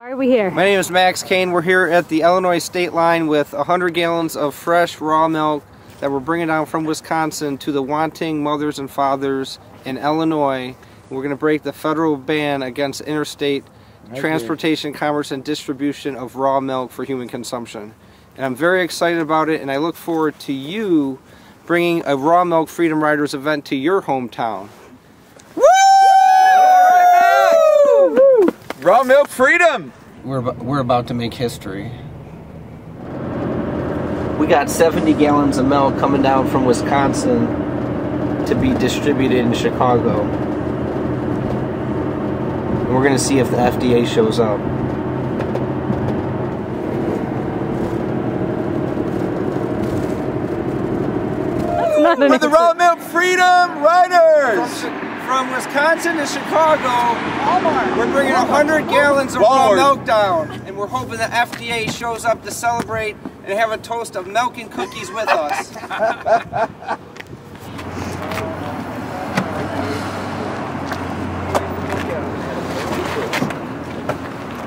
Why are we here? My name is Max Kane. We're here at the Illinois state line with 100 gallons of fresh raw milk that we're bringing down from Wisconsin to the wanting mothers and fathers in Illinois. We're going to break the federal ban against interstate transportation, commerce, and distribution of raw milk for human consumption. And I'm very excited about it, and I look forward to you bringing a Raw Milk Freedom Riders event to your hometown. Woo! Raw milk freedom! We're about to make history. We got 70 gallons of milk coming down from Wisconsin to be distributed in Chicago. And we're going to see if the FDA shows up. We're the Raw Milk Freedom Riders! From Wisconsin to Chicago, we're bringing 100 gallons of raw milk down, and we're hoping the FDA shows up to celebrate and have a toast of milk and cookies with us.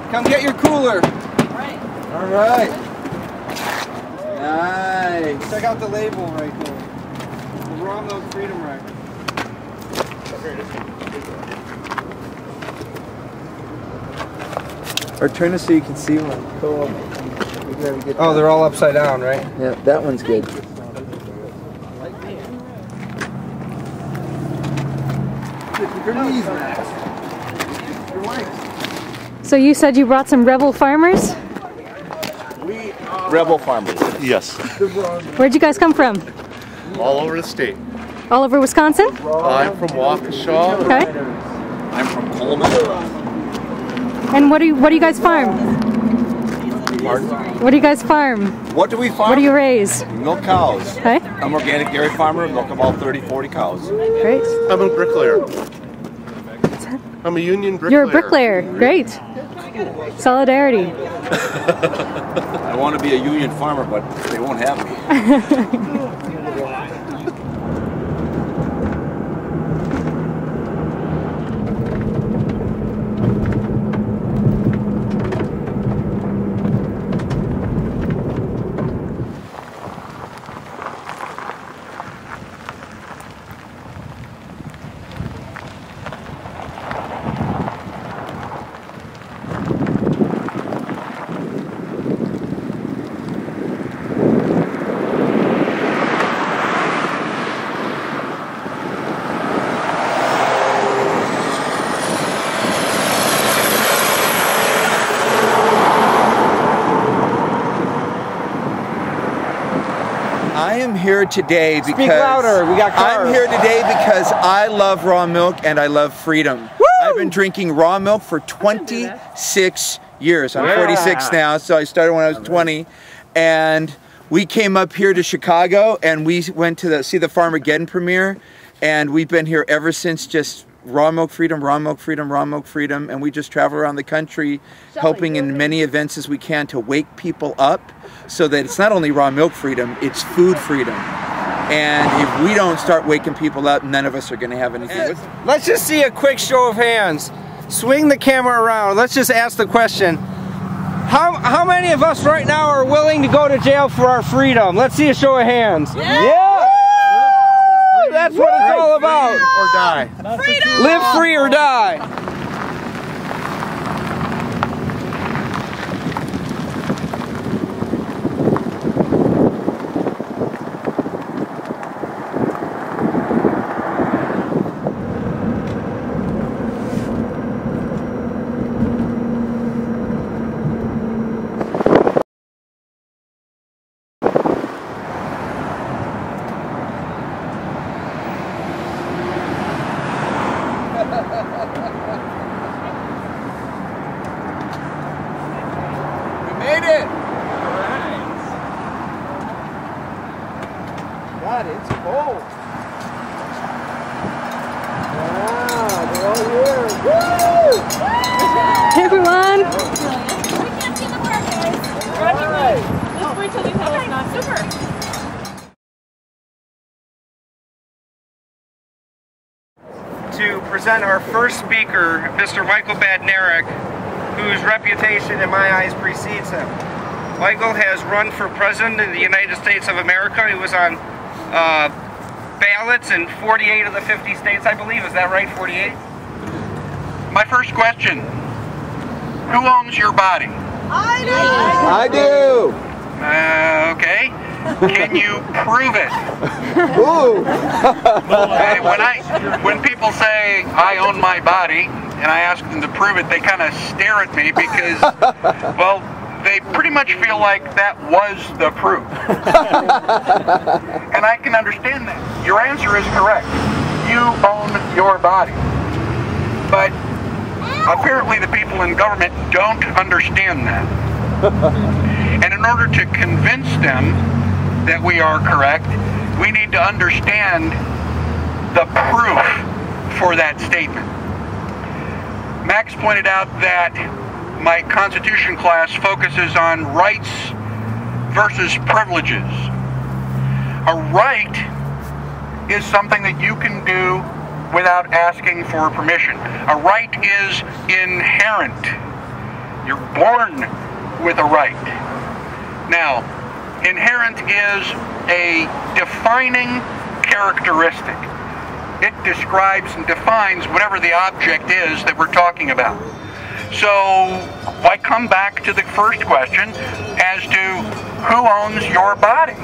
Come get your cooler. All right. Nice. Check out the label right there. The Raw Milk Freedom Riders. Or turn it so you can see one. Cool. Oh, they're all upside down, right? Yeah, that one's good. So you said you brought some rebel farmers? Rebel farmers, yes. Where'd you guys come from? All over the state. All over Wisconsin? I'm from Waukesha. Okay. I'm from Coleman. And what do you guys farm? Pardon? What do you guys farm? What do we farm? What do you raise? Milk cows. Okay. I'm an organic dairy farmer, milk about 30, 40 cows. Great. I'm a bricklayer. I'm a union bricklayer. You're a bricklayer. Great. Solidarity. I want to be a union farmer, but they won't have me. I am here today because Speak louder, we got cars. I'm here today because I love raw milk and I love freedom. Woo! I've been drinking raw milk for 26 years. I'm 46 now, so I started when I was 20. And we came up here to Chicago and we went to see the Farmageddon premiere, and we've been here ever since, just raw milk freedom, raw milk freedom, raw milk freedom, and we just travel around the country helping in many events as we can to wake people up so that it's not only raw milk freedom, it's food freedom. And if we don't start waking people up, none of us are going to have anything. Let's just see a quick show of hands. Swing the camera around. Let's just ask the question. How many of us right now are willing to go to jail for our freedom? Let's see a show of hands. Yeah! That's what it's all about. Or die. Freedom! Live free or die. Made it! God, it's cold. Wow, they're all here. Woo! Hey everyone! We can't see the bar, guys. Let's wait till they tell us not super. To present our first speaker, Mr. Michael Badnarik. whose reputation in my eyes precedes him. Michael has run for president in the United States of America. He was on ballots in 48 of the 50 states, I believe. Is that right, 48? My first question, who owns your body? I do. Okay. Can you prove it? Ooh. When people say I own my body and I ask them to prove it, they kind of stare at me because, well, they pretty much feel like that was the proof. And I can understand that. Your answer is correct. You own your body. But apparently the people in government don't understand that. And in order to convince them that we are correct, we need to understand the proof for that statement. Max pointed out that my Constitution class focuses on rights versus privileges. A right is something that you can do without asking for permission. A right is inherent. You're born with a right. Now, inherent is a defining characteristic. It describes and defines whatever the object is that we're talking about. So I come back to the first question as to who owns your body?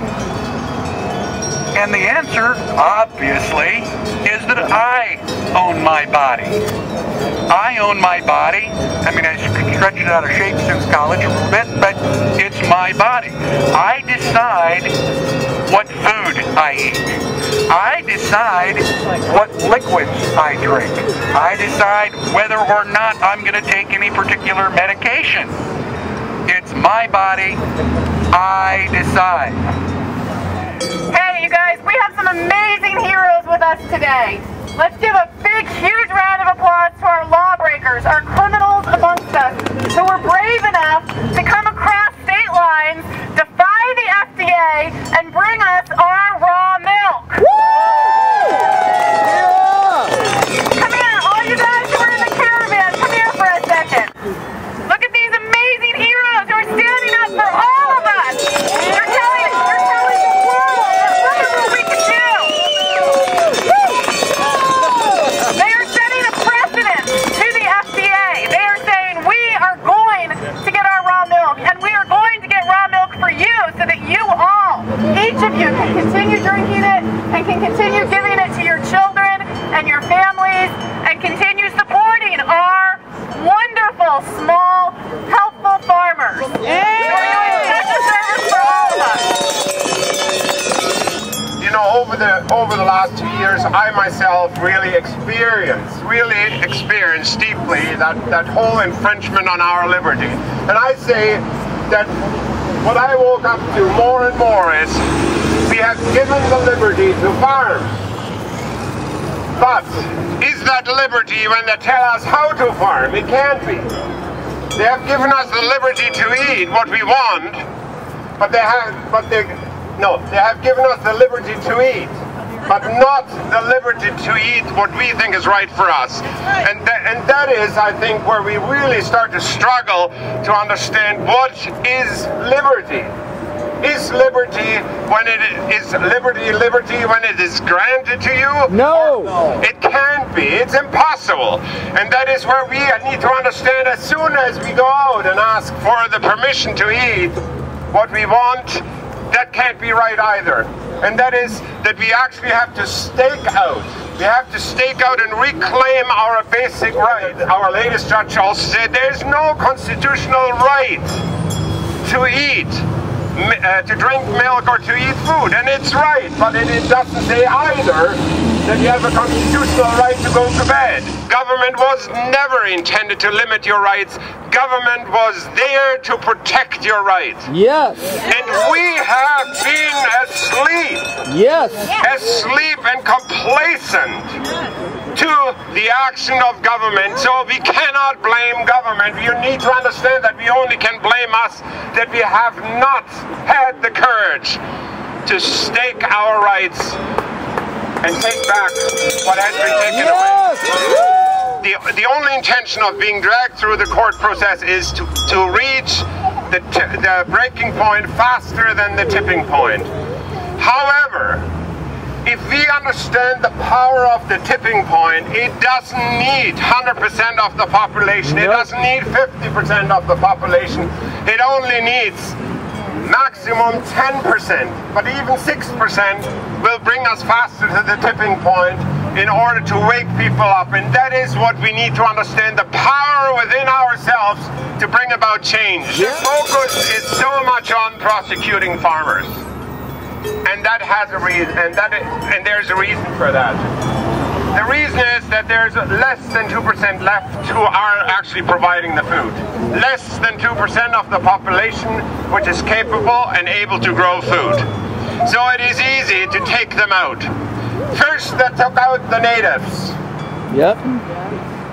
And the answer, obviously, is that I own my body. I own my body. I mean, I stretched it out of shape since college a little bit, but it's my body. I decide what food I eat. I decide what liquids I drink. I decide whether or not I'm going to take any particular medication. It's my body. I decide. Hey, you guys, we have some amazing heroes with us today. Let's give a big, huge round of applause to our lawbreakers, our criminals amongst us, who were brave enough to come across state lines, defy the FDA, and bring us our raw milk. Come here, all you guys who are in the caravan, come here for a second. Look at these amazing heroes who are standing up for all of us. They're telling the world that look at what we can do. They are setting a precedent to the FDA. They are saying we are going to get our raw milk, and we are going to get raw milk for you so that you all, each of you, can continue drinking it and can continue giving it to your children and your families and continue supporting our wonderful, small, helpful farmers. You're doing such a service for all of us. You know, over the last 2 years, I myself really experienced deeply that whole infringement on our liberty. And I say that what I woke up to more and more is we have given the liberty to farm. But is that liberty when they tell us how to farm? It can't be. They have given us the liberty to eat what we want, but they have given us the liberty to eat, but not the liberty to eat what we think is right for us. And that is, I think, where we really start to struggle to understand what is liberty. Is liberty when it is liberty when it is granted to you? No! It can't be. It's impossible. And that is where we need to understand as soon as we go out and ask for the permission to eat what we want, that can't be right either. And that is that we actually have to stake out. We have to stake out and reclaim our basic right. Our latest judge also said there's no constitutional right to eat, to drink milk or to eat food, and it's right, but it doesn't say either that you have a constitutional right to go to bed. Government was never intended to limit your rights. Government was there to protect your rights. Yes. And we have been asleep. Yes. Asleep and complacent to the action of government, so we cannot blame government. You need to understand that we only can blame us, that we have not had the courage to stake our rights and take back what has been taken away. the only intention of being dragged through the court process is to reach the breaking point faster than the tipping point. However, if we understand the power of the tipping point, it doesn't need 100% of the population, it doesn't need 50% of the population, it only needs maximum 10%, but even 6% will bring us faster to the tipping point in order to wake people up. And that is what we need to understand, the power within ourselves to bring about change. The focus is so much on prosecuting farmers. And that has a reason, and there's a reason for that. The reason is that there's less than 2% left who are actually providing the food. Less than 2% of the population which is capable and able to grow food. So it is easy to take them out. First, they took out the natives.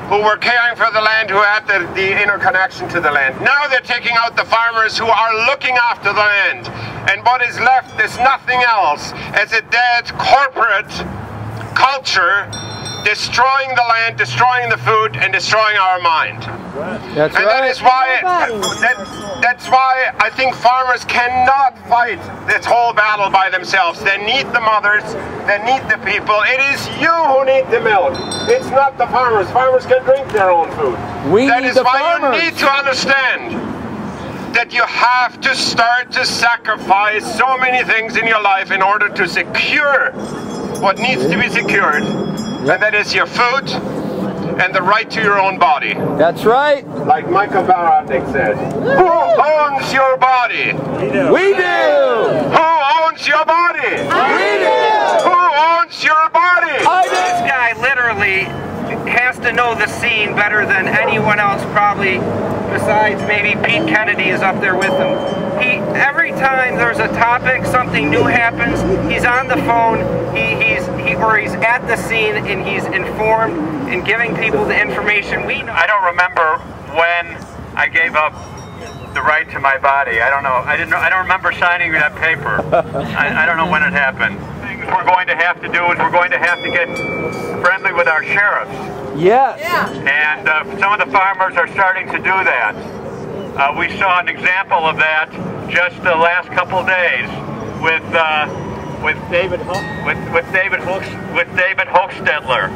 Who were caring for the land, who had the interconnection to the land. Now they're taking out the farmers who are looking after the land. And what is left is nothing else as a dead corporate culture destroying the land, destroying the food, and destroying our mind. That's and right. that is why that's why I think farmers cannot fight this whole battle by themselves. They need the mothers, they need the people. It is you who need the milk. It's not the farmers. Farmers can drink their own food. That is why you need to understand that you have to start to sacrifice so many things in your life in order to secure what needs to be secured. And that is your food and the right to your own body. That's right. Like Michael Badnarik said. Who owns your body? We do. Who owns your body? We do. Who owns your body? This guy literally has to know the scene better than anyone else, probably, besides maybe Pete Kennedy is up there with him. Every time there's a topic, something new happens, he's on the phone, he's at the scene, and he's informed and giving people the information we know. I don't remember when I gave up the right to my body. I don't know. I don't remember signing that paper. I don't know when it happened. Things we're going to have to do is we're going to have to get friendly with our sheriffs. Yes. And some of the farmers are starting to do that. We saw an example of that just the last couple days with David Hochstetler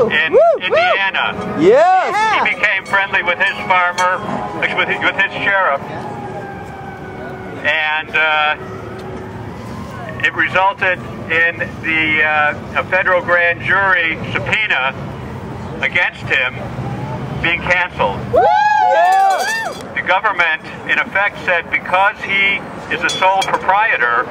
in Indiana. Yes. He became friendly with his farmer, with his sheriff, and it resulted in a federal grand jury subpoena against him being canceled. The government, in effect, said because he is a sole proprietor,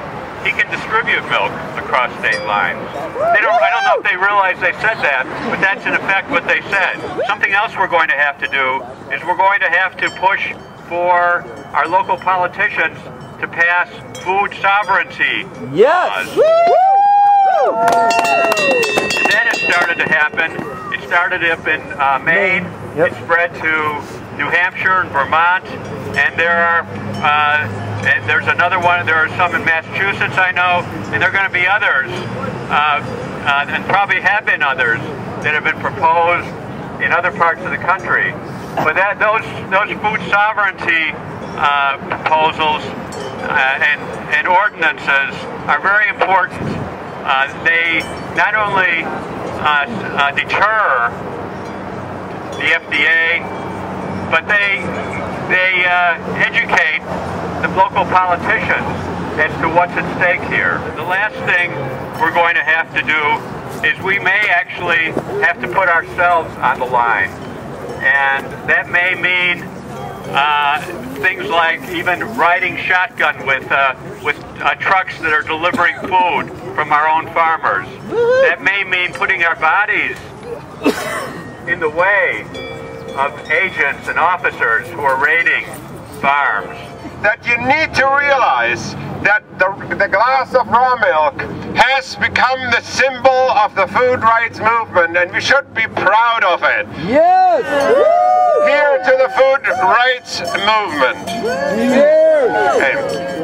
he can distribute milk across state lines. I don't know if they realize they said that, but that's in effect what they said. Something else we're going to have to do is we're going to have to push for our local politicians to pass food sovereignty laws. Then it started to happen. It started up in Maine. It spread to New Hampshire and Vermont, and there's another one. There are some in Massachusetts, I know, and there are going to be others, and probably have been others that have been proposed in other parts of the country. But those food sovereignty proposals and ordinances are very important. They not only deter the FDA, but they educate the local politicians as to what's at stake here. The last thing we're going to have to do is we may actually have to put ourselves on the line. And that may mean things like even riding shotgun with trucks that are delivering food from our own farmers. That may mean putting our bodies in the way of agents and officers who are raiding farms. That you need to realize that the glass of raw milk has become the symbol of the food rights movement, and we should be proud of it. Yes! Here to the food rights movement. Yes! Okay.